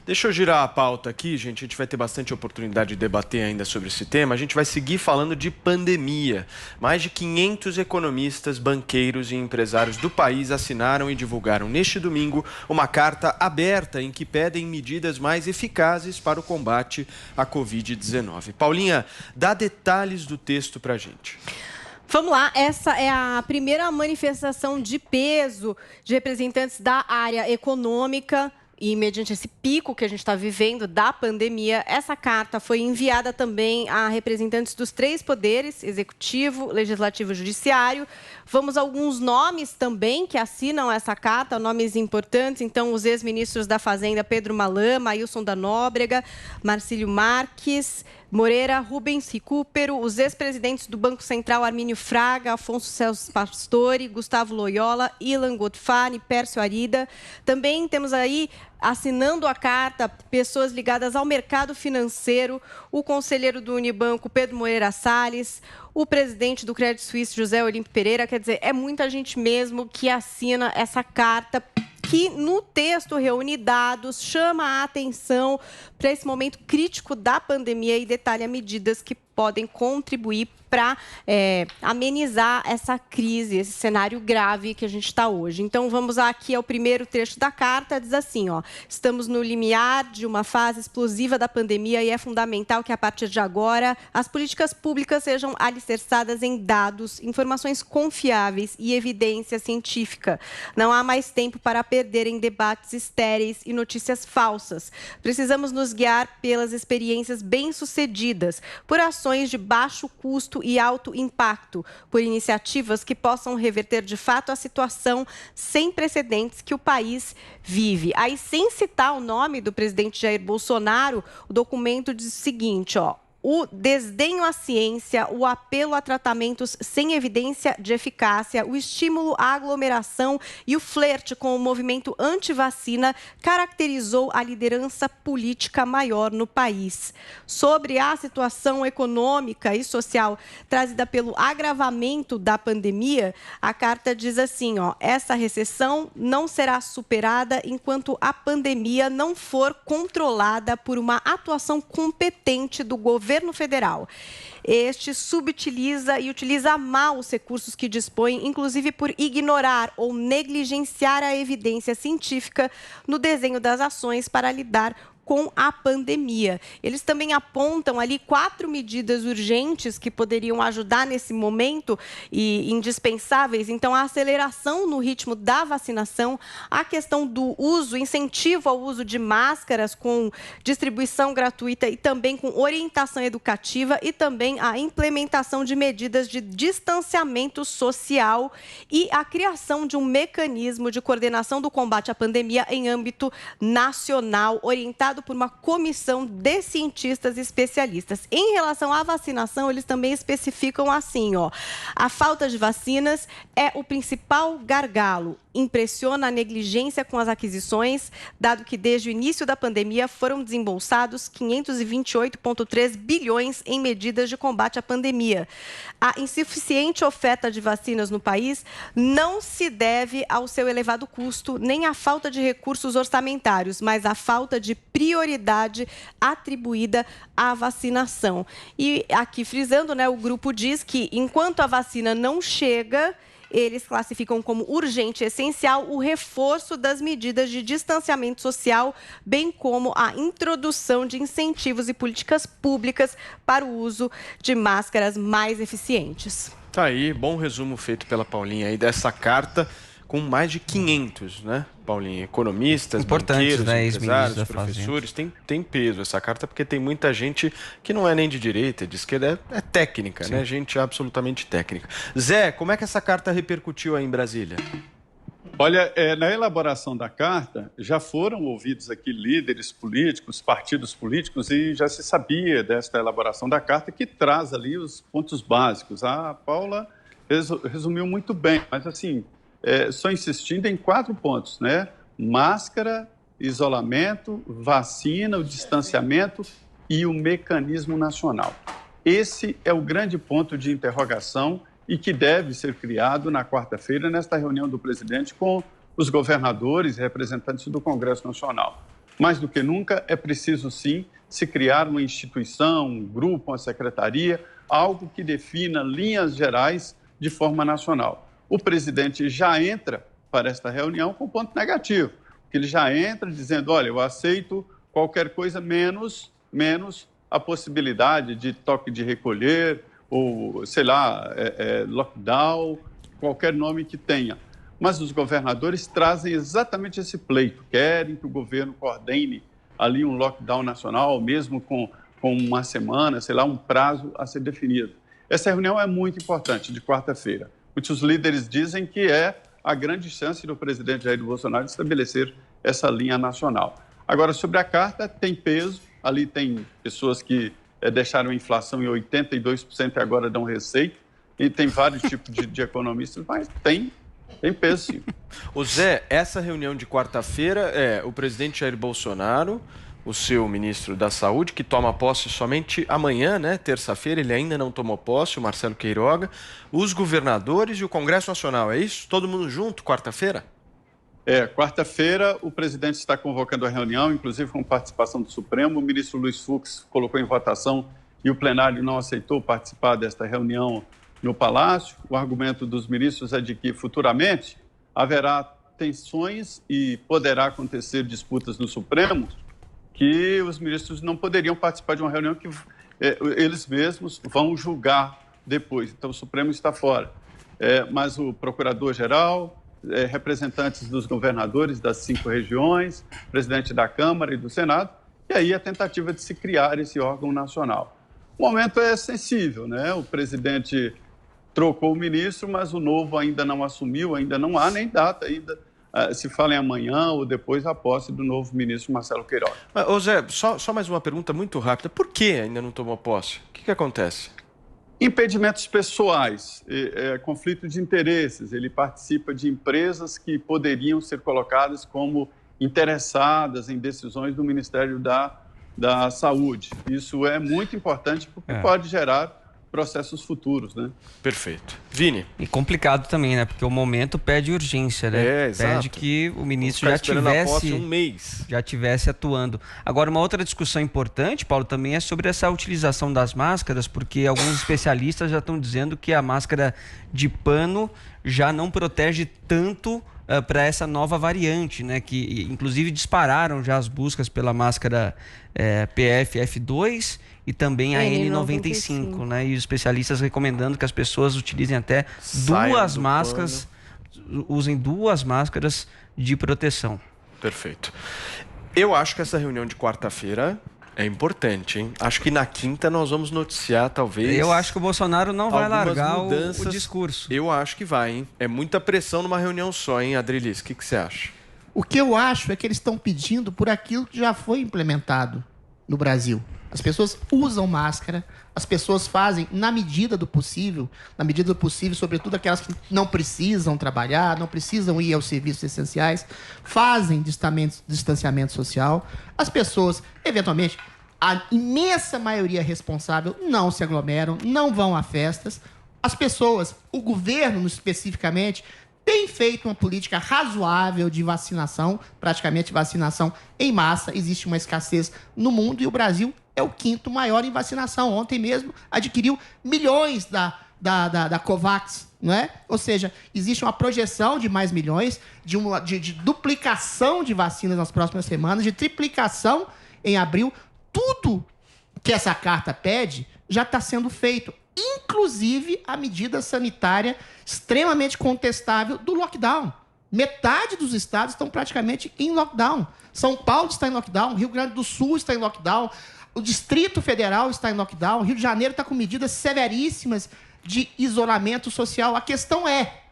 Deixa eu girar a pauta aqui, gente. A gente vai ter bastante oportunidade de debater ainda sobre esse tema. A gente vai seguir falando de pandemia. Mais de 500 economistas, banqueiros e empresários do país assinaram e divulgaram neste domingo uma carta aberta em que pedem medidas mais eficazes para o combate à Covid-19. Paulinha, dá detalhes do texto para a gente. Vamos lá, essa é a primeira manifestação de peso de representantes da área econômica. E mediante esse pico que a gente está vivendo da pandemia, essa carta foi enviada também a representantes dos 3 poderes, executivo, legislativo e judiciário. Vamos a alguns nomes também que assinam essa carta, nomes importantes. Então, os ex-ministros da Fazenda, Pedro Malama, Ailson da Nóbrega, Marcílio Marques, Moreira, Rubens Recupero, os ex-presidentes do Banco Central, Armínio Fraga, Afonso Celso Pastore, Gustavo Loyola, Ilan Godfani, Pércio Arida. Também temos aí, assinando a carta, pessoas ligadas ao mercado financeiro, o conselheiro do Unibanco, Pedro Moreira Salles, o presidente do Credit Suisse, José Olímpio Pereira. Quer dizer, é muita gente mesmo que assina essa carta, que no texto reúne dados, chama a atenção para esse momento crítico da pandemia e detalha medidas que podem contribuir para amenizar essa crise, esse cenário grave que a gente está hoje. Então, vamos aqui ao primeiro trecho da carta, diz assim, estamos no limiar de uma fase explosiva da pandemia e é fundamental que, a partir de agora, as políticas públicas sejam alicerçadas em dados, informações confiáveis e evidência científica. Não há mais tempo para perder em debates estéreis e notícias falsas. Precisamos nos guiar pelas experiências bem-sucedidas, por ações de baixo custo e alto impacto, por iniciativas que possam reverter de fato a situação sem precedentes que o país vive. Aí, sem citar o nome do presidente Jair Bolsonaro, o documento diz o seguinte, o desdenho à ciência, o apelo a tratamentos sem evidência de eficácia, o estímulo à aglomeração e o flerte com o movimento anti-vacina caracterizou a liderança política maior no país. Sobre a situação econômica e social trazida pelo agravamento da pandemia, a carta diz assim, essa recessão não será superada enquanto a pandemia não for controlada por uma atuação competente do governo federal. Este subutiliza e utiliza mal os recursos que dispõe, inclusive por ignorar ou negligenciar a evidência científica no desenho das ações para lidar com a pandemia. Eles também apontam ali 4 medidas urgentes que poderiam ajudar nesse momento e indispensáveis. Então, a aceleração no ritmo da vacinação, a questão do uso, incentivo ao uso de máscaras com distribuição gratuita e também com orientação educativa e também a implementação de medidas de distanciamento social e a criação de um mecanismo de coordenação do combate à pandemia em âmbito nacional, orientado por uma comissão de cientistas e especialistas. Em relação à vacinação, eles também especificam assim, a falta de vacinas é o principal gargalo. Impressiona a negligência com as aquisições, dado que desde o início da pandemia foram desembolsados 528,3 bilhões em medidas de combate à pandemia. A insuficiente oferta de vacinas no país não se deve ao seu elevado custo, nem à falta de recursos orçamentários, mas à falta de prioridade atribuída à vacinação. E aqui frisando, o grupo diz que enquanto a vacina não chega, eles classificam como urgente e essencial o reforço das medidas de distanciamento social, bem como a introdução de incentivos e políticas públicas para o uso de máscaras mais eficientes. Tá aí, bom resumo feito pela Paulinha aí dessa carta com mais de 500, Paulinha? Economistas, importantes, banqueiros, empresários, professores. Tem peso essa carta, porque tem muita gente que não é nem de direita, é de esquerda, é técnica, Gente absolutamente técnica. Zé, como é que essa carta repercutiu aí em Brasília? Olha, na elaboração da carta, já foram ouvidos aqui líderes políticos, partidos políticos, e já se sabia desta elaboração da carta, que traz ali os pontos básicos. A Paula resumiu muito bem, mas assim, só insistindo em 4 pontos, Máscara, isolamento, vacina, o distanciamento e o mecanismo nacional. Esse é o grande ponto de interrogação e que deve ser criado na quarta-feira, nesta reunião do presidente com os governadores e representantes do Congresso Nacional. Mais do que nunca, é preciso, sim, se criar uma instituição, um grupo, uma secretaria, algo que defina linhas gerais de forma nacional. O presidente já entra para esta reunião com ponto negativo, porque ele já entra dizendo, olha, eu aceito qualquer coisa menos a possibilidade de toque de recolher ou, sei lá, lockdown, qualquer nome que tenha. Mas os governadores trazem exatamente esse pleito, querem que o governo coordene ali um lockdown nacional, mesmo com uma semana, sei lá, um prazo a ser definido. Essa reunião é muito importante, de quarta-feira. Muitos líderes dizem que é a grande chance do presidente Jair Bolsonaro de estabelecer essa linha nacional. Agora, sobre a carta, tem peso, ali tem pessoas que deixaram a inflação em 82% e agora dão receita, e tem vários tipos de economistas, mas tem peso, sim. Ô Zé, essa reunião de quarta-feira é o presidente Jair Bolsonaro, o seu ministro da Saúde, que toma posse somente amanhã, né, terça-feira, ele ainda não tomou posse, o Marcelo Queiroga, os governadores e o Congresso Nacional, é isso? Todo mundo junto, quarta-feira? Quarta-feira o presidente está convocando a reunião, inclusive com participação do Supremo. O ministro Luiz Fux colocou em votação e o plenário não aceitou participar desta reunião no Palácio. O argumento dos ministros é de que futuramente haverá tensões e poderá acontecer disputas no Supremo que os ministros não poderiam participar de uma reunião que eles mesmos vão julgar depois. Então o Supremo está fora. Mas o procurador-geral, representantes dos governadores das 5 regiões, presidente da Câmara e do Senado, e aí a tentativa de se criar esse órgão nacional. O momento é sensível, né? O presidente trocou o ministro, mas o novo ainda não assumiu, ainda não há nem data ainda. Se fala em amanhã ou depois da posse do novo ministro Marcelo Queiroga. Ô Zé, só mais uma pergunta muito rápida. Por que ainda não tomou posse? O que acontece? Impedimentos pessoais, conflito de interesses. Ele participa de empresas que poderiam ser colocadas como interessadas em decisões do Ministério da Saúde. Isso é muito importante porque pode gerar processos futuros, né? Perfeito. Vini. E complicado também, né? Porque o momento pede urgência, né? Exato. Pede que o ministro já tivesse atuando. Agora, uma outra discussão importante, Paulo, também é sobre essa utilização das máscaras, porque alguns especialistas já estão dizendo que a máscara de pano já não protege tanto para essa nova variante, né? Que inclusive dispararam já as buscas pela máscara PFF2 e também a N95, né? E os especialistas recomendando que as pessoas utilizem até duas máscaras, usem 2 máscaras de proteção. Perfeito. Eu acho que essa reunião de quarta-feira é importante, hein? Acho que na quinta nós vamos noticiar, talvez... Eu acho que o Bolsonaro não vai largar o discurso. Eu acho que vai, hein? É muita pressão numa reunião só, hein, Adrilis? O que você acha? O que eu acho é que eles estão pedindo por aquilo que já foi implementado no Brasil. As pessoas usam máscara, as pessoas fazem na medida do possível, sobretudo aquelas que não precisam trabalhar, não precisam ir aos serviços essenciais, fazem distanciamento social. As pessoas, eventualmente, a imensa maioria responsável, não se aglomeram, não vão a festas. As pessoas, o governo especificamente, tem feito uma política razoável de vacinação, praticamente vacinação em massa. Existe uma escassez no mundo e o Brasil é o 5º maior em vacinação. Ontem mesmo adquiriu milhões da Covax, não é? Ou seja, existe uma projeção de mais milhões, de duplicação de vacinas nas próximas semanas, de triplicação em abril. Tudo que essa carta pede já está sendo feito, inclusive a medida sanitária extremamente contestável do lockdown. Metade dos estados estão praticamente em lockdown. São Paulo está em lockdown, Rio Grande do Sul está em lockdown, o Distrito Federal está em lockdown, Rio de Janeiro está com medidas severíssimas de isolamento social. A questão é,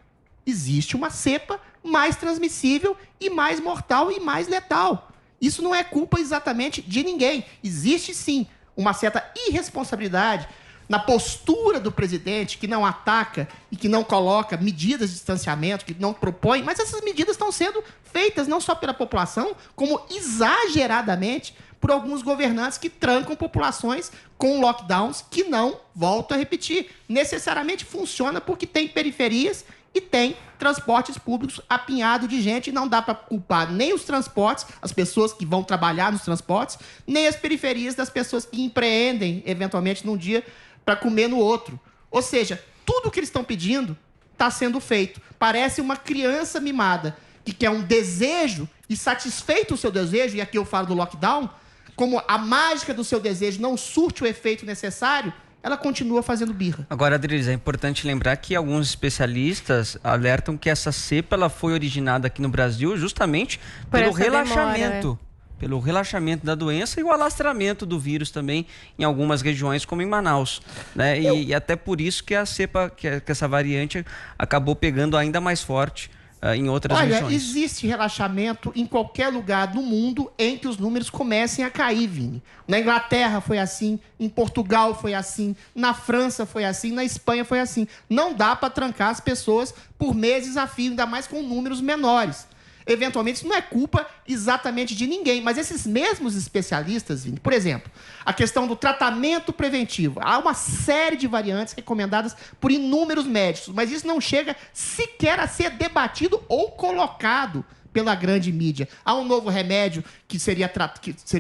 existe uma cepa mais transmissível e mais mortal e mais letal. Isso não é culpa exatamente de ninguém. Existe, sim, uma certa irresponsabilidade na postura do presidente, que não ataca e que não coloca medidas de distanciamento, que não propõe, mas essas medidas estão sendo feitas não só pela população, como exageradamente por alguns governantes que trancam populações com lockdowns que não, volto a repetir, necessariamente funciona porque tem periferias e tem transportes públicos apinhados de gente, e não dá para culpar nem os transportes, as pessoas que vão trabalhar nos transportes, nem as periferias das pessoas que empreendem, eventualmente, num dia para comer no outro. Ou seja, tudo que eles estão pedindo está sendo feito. Parece uma criança mimada que quer um desejo e satisfeito o seu desejo, e aqui eu falo do lockdown, como a mágica do seu desejo não surte o efeito necessário, ela continua fazendo birra. Agora, Adriles, é importante lembrar que alguns especialistas alertam que essa cepa ela foi originada aqui no Brasil justamente pelo relaxamento. Pelo relaxamento da doença e o alastramento do vírus também em algumas regiões, como em Manaus, né? E até por isso que a cepa, que essa variante acabou pegando ainda mais forte em outras regiões. Olha, existe relaxamento em qualquer lugar do mundo em que os números comecem a cair, Vini. Na Inglaterra foi assim, em Portugal foi assim, na França foi assim, na Espanha foi assim. Não dá para trancar as pessoas por meses a fio, ainda mais com números menores. Eventualmente, isso não é culpa exatamente de ninguém, mas esses mesmos especialistas, Vini, por exemplo, a questão do tratamento preventivo. Há uma série de variantes recomendadas por inúmeros médicos, mas isso não chega sequer a ser debatido ou colocado pela grande mídia. Há um novo remédio que seria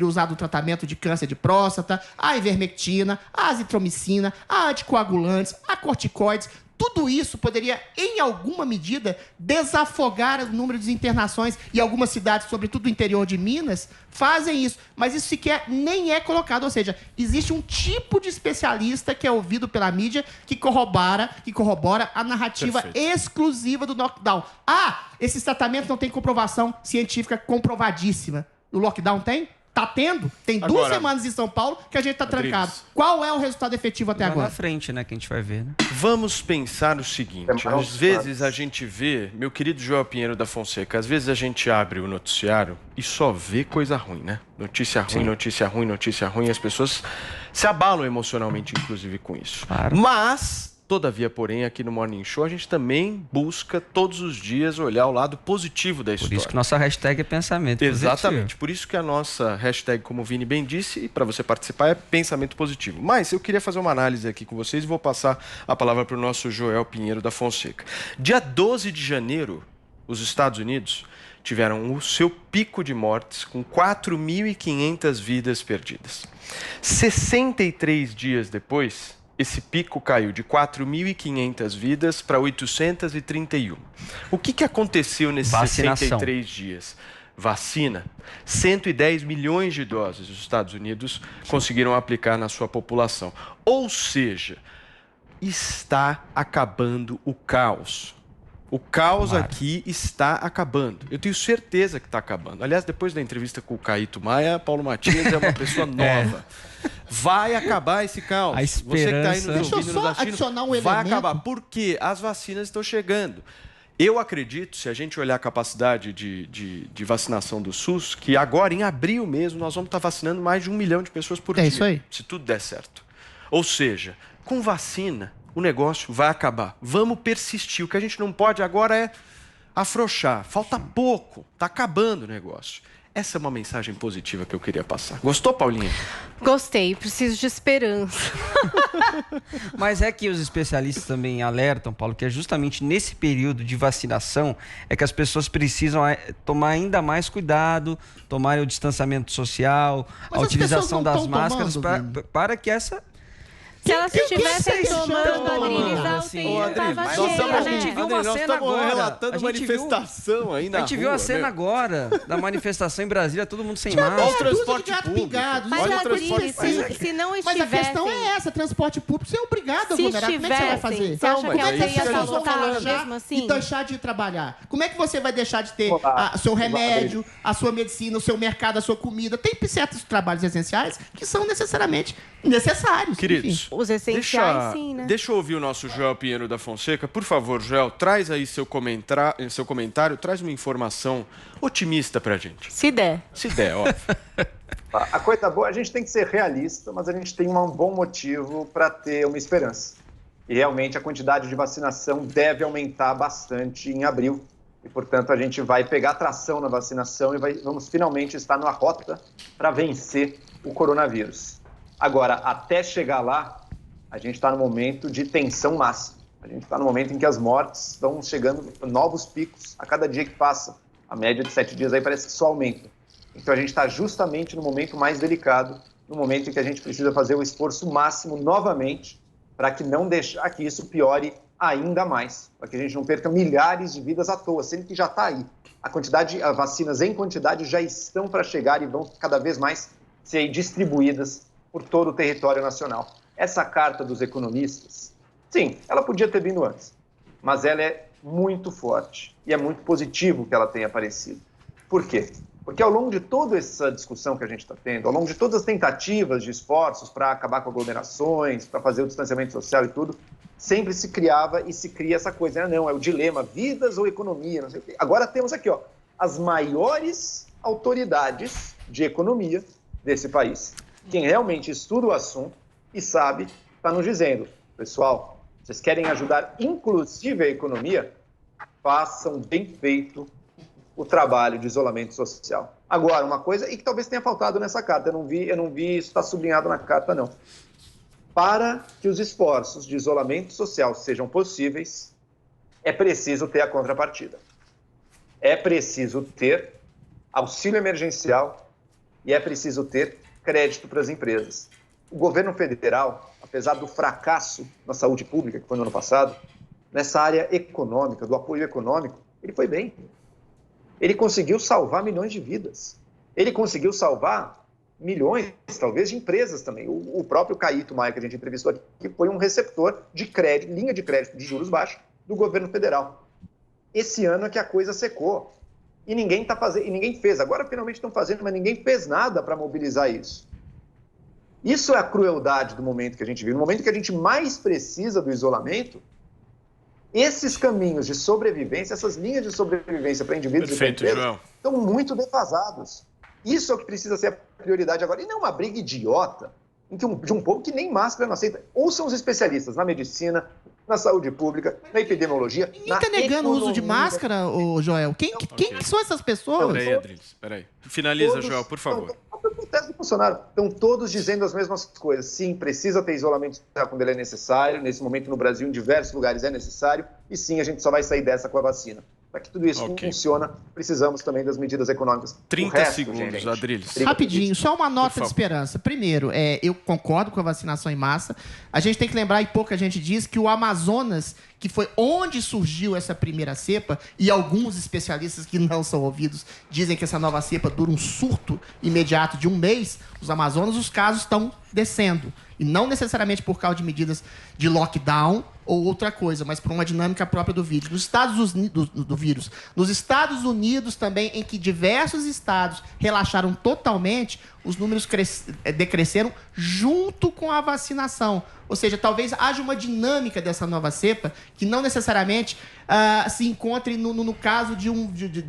usado no tratamento de câncer de próstata, a ivermectina, a azitromicina, a anticoagulantes, a corticoides. Tudo isso poderia, em alguma medida, desafogar o número de internações, e algumas cidades, sobretudo do interior de Minas, fazem isso. Mas isso sequer nem é colocado. Ou seja, existe um tipo de especialista que é ouvido pela mídia que corrobora a narrativa exclusiva do lockdown. Ah, esses tratamentos não têm comprovação científica comprovadíssima. O lockdown tem? Tá tendo? Tem 2 semanas em São Paulo que a gente tá trancado. Qual é o resultado efetivo até agora? Na frente, né, que a gente vai ver, né? Vamos pensar o seguinte, às vezes a gente vê, meu querido Joel Pinheiro da Fonseca, às vezes a gente abre o noticiário e só vê coisa ruim, né? Notícia ruim, sim. Notícia ruim, notícia ruim, as pessoas se abalam emocionalmente, inclusive, com isso. Claro. Mas... Todavia, porém, aqui no Morning Show, a gente também busca todos os dias olhar o lado positivo da história. Por isso que nossa hashtag é pensamento positivo. Exatamente. Por isso que a nossa hashtag, como o Vini bem disse, e para você participar, é pensamento positivo. Mas eu queria fazer uma análise aqui com vocês e vou passar a palavra para o nosso Joel Pinheiro da Fonseca. Dia 12 de janeiro, os Estados Unidos tiveram o seu pico de mortes com 4.500 vidas perdidas. 63 dias depois... esse pico caiu de 4.500 vidas para 831. O que aconteceu nesses 63 dias? Vacina. 110 milhões de doses os Estados Unidos conseguiram aplicar na sua população. Ou seja, está acabando o caos. O caos aqui está acabando. Eu tenho certeza que está acabando. Aliás, depois da entrevista com o Caíto Maia, Paulo Matias é uma pessoa nova. Vai acabar esse caos. A esperança... Você que está aí nos ouvindo, nos assistindo, vai acabar. Porque as vacinas estão chegando. Eu acredito, se a gente olhar a capacidade de vacinação do SUS, que agora, em abril mesmo, nós vamos estar vacinando mais de 1 milhão de pessoas por dia. É isso aí. Se tudo der certo. Ou seja, com vacina... o negócio vai acabar. Vamos persistir. O que a gente não pode agora é afrouxar. Falta pouco. Está acabando o negócio. Essa é uma mensagem positiva que eu queria passar. Gostou, Paulinha? Gostei. Preciso de esperança. Mas é que os especialistas também alertam, Paulo, que é justamente nesse período de vacinação é que as pessoas precisam tomar ainda mais cuidado, tomar o distanciamento social, a utilização das máscaras para que essa... Se elas estivessem tomando, Adriles, a gente viu uma cena agora. Relatando manifestação aí na rua. A gente viu a cena agora da manifestação em Brasília, todo mundo sem máscara. Olha o transporte público. Mas, Adriles, se não estivessem... Mas a questão é essa, transporte público, você é obrigado a aglomerar. Como é que você vai fazer? Você acha que a alguém ia faltar mesmo assim? E deixar de trabalhar? Como é que você vai deixar de ter o seu remédio, a sua medicina, o seu mercado, a sua comida? Tem certos trabalhos essenciais que são necessariamente necessários. Queridos, os essenciais, sim, né? Deixa eu ouvir o nosso Joel Pinheiro da Fonseca. Por favor, Joel, traz aí seu comentário, traz uma informação otimista pra gente. Se der. Se der, óbvio. A coisa boa, a gente tem que ser realista, mas a gente tem um bom motivo para ter uma esperança. E realmente a quantidade de vacinação deve aumentar bastante em abril. E, portanto, a gente vai pegar tração na vacinação e vamos finalmente estar numa rota para vencer o coronavírus. Agora, até chegar lá, a gente está no momento de tensão máxima. A gente está no momento em que as mortes estão chegando a novos picos a cada dia que passa. A média de 7 dias aí parece que só aumenta. Então a gente está justamente no momento mais delicado, no momento em que a gente precisa fazer o esforço máximo novamente para que não deixar que isso piore ainda mais, para que a gente não perca milhares de vidas à toa, sendo que já está aí. As vacinas em quantidade já estão para chegar e vão cada vez mais ser distribuídas por todo o território nacional. Essa carta dos economistas, sim, ela podia ter vindo antes, mas ela é muito forte e é muito positivo que ela tenha aparecido. Por quê? Porque ao longo de toda essa discussão que a gente está tendo, ao longo de todas as tentativas de esforços para acabar com aglomerações, para fazer o distanciamento social e tudo, sempre se criava e se cria essa coisa, não, é o dilema, vidas ou economia, não sei o quê. Agora temos aqui, as maiores autoridades de economia desse país. Quem realmente estuda o assunto e sabe, está nos dizendo, pessoal, vocês querem ajudar inclusive a economia? Façam bem feito o trabalho de isolamento social. Agora, uma coisa, e que talvez tenha faltado nessa carta, eu não vi isso está sublinhado na carta, não. Para que os esforços de isolamento social sejam possíveis, é preciso ter a contrapartida. É preciso ter auxílio emergencial e é preciso ter crédito para as empresas. O governo federal, apesar do fracasso na saúde pública, que foi no ano passado, nessa área econômica, do apoio econômico, ele foi bem. Ele conseguiu salvar milhões de vidas. Ele conseguiu salvar milhões, talvez, de empresas também. O próprio Caíto Maia, que a gente entrevistou aqui, foi um receptor de crédito, linha de crédito de juros baixos do governo federal. Esse ano é que a coisa secou. E ninguém está fazendo, e ninguém fez. Agora finalmente estão fazendo, mas ninguém fez nada para mobilizar isso. Isso é a crueldade do momento que a gente vive. No momento que a gente mais precisa do isolamento, esses caminhos de sobrevivência, essas linhas de sobrevivência para indivíduos e para empresas estão muito defasados. Isso é o que precisa ser a prioridade agora. E não uma briga idiota de um povo que nem máscara não aceita. Ouçam os especialistas na medicina, na saúde pública, na epidemiologia. Ninguém está negando o uso de máscara, Joel. Quem que são essas pessoas? Peraí, Adriles, peraí. Finaliza, Joel, por favor. O teste do Bolsonaro. Estão todos dizendo as mesmas coisas. Sim, precisa ter isolamento social quando ele é necessário. Nesse momento, no Brasil, em diversos lugares é necessário. E sim, a gente só vai sair dessa com a vacina. Para que tudo isso funcione, precisamos também das medidas econômicas. 30 segundos, Adriles. Rapidinho, só uma nota de esperança. Primeiro, eu concordo com a vacinação em massa. A gente tem que lembrar, e pouca gente diz, que o Amazonas, que foi onde surgiu essa primeira cepa, e alguns especialistas que não são ouvidos dizem que essa nova cepa dura um surto imediato de um mês, os Amazonas, os casos estão descendo. E não necessariamente por causa de medidas de lockdown ou outra coisa, mas por uma dinâmica própria do vírus. Nos Estados Unidos também, em que diversos estados relaxaram totalmente, os números decresceram junto com a vacinação. Ou seja, talvez haja uma dinâmica dessa nova cepa que não necessariamente se encontre no caso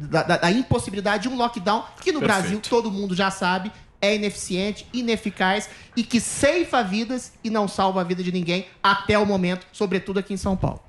da impossibilidade de um lockdown, que no Brasil todo mundo já sabe, é ineficiente, ineficaz e que ceifa vidas e não salva a vida de ninguém até o momento, sobretudo aqui em São Paulo.